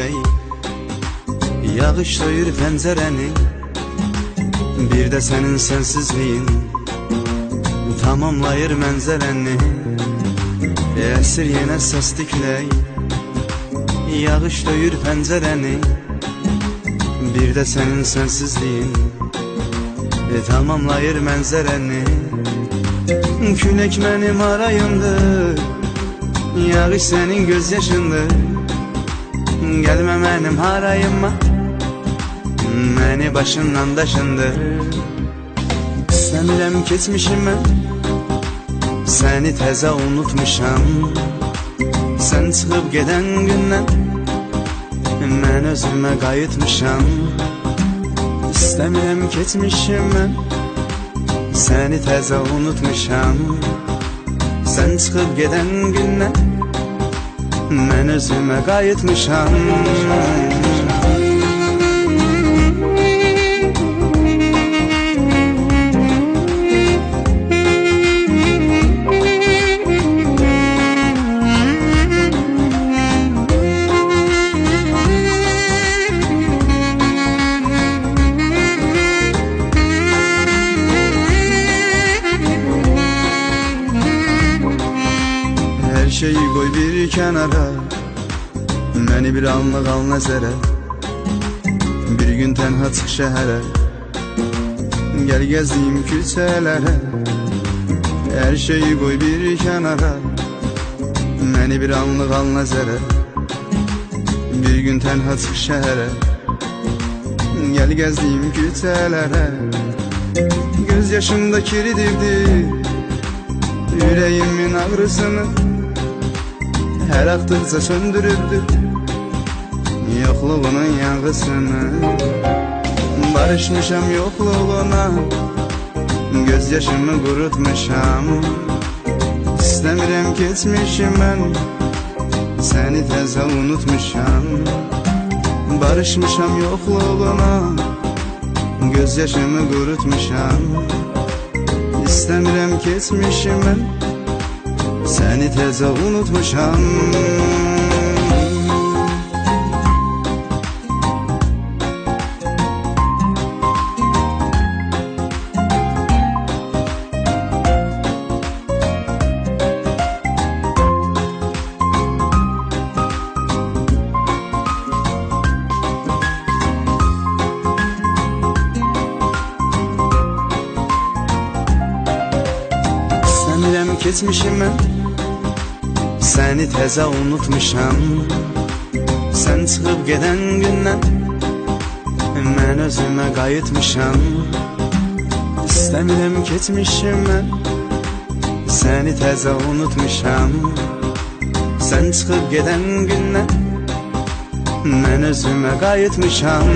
külək, yağış döyür pəncərəni. Bir də sənin sensizliyin tamamlayır mənzərəni. Əsir yenə səsli külək, yağış döyür pəncərəni. Bir də sənin sensizliyin tamamlayır mənzərəni. Külək mənim arayımdır, yağış sənin göz yaşındır. Gəlmə mənim harayıma, məni başından daşındır. İstəmirəm keçmişimə, səni təzə unutmuşam. Sən çıxıb gedən gündən mən özümə qayıtmışam. İstəmirəm keçmişimə, səni təzə unutmuşam. Sən çıxıb gedən gündən mən özümə qayıtmışam. Her şeyi koy bir kenara, məni bir anlıq al nəzərə. Bir gün tənha çıx şəhərə, gəl gəziyim küçələrə. Hər şeyi qoy bir kənara, məni bir anlıq al nəzərə. Bir gün tənha çıx şəhərə, gəl gəziyim küçələrə. Göz yaşımda kiridirdi yüreğimin ağrısını, her aktıkça söndürürdü yokluğunun yanğısını. Barışmışam yokluğuna, gözyaşımı kurutmuşam. İstəmirəm keçmişim mən, səni təzə unutmuşam. Barışmışam yokluğuna, gözyaşımı kurutmuşam. İstəmirəm keçmişim mən, səni təzə unutmuşam. İstəmirəm keçmişimə, səni təzə unutmuşam. Sən çıxıb gedən gündən mən özümə qayıtmışam. İstəmirəm keçmişimə, səni təzə unutmuşam. Sən çıxıb gedən gündən mən özümə qayıtmışam.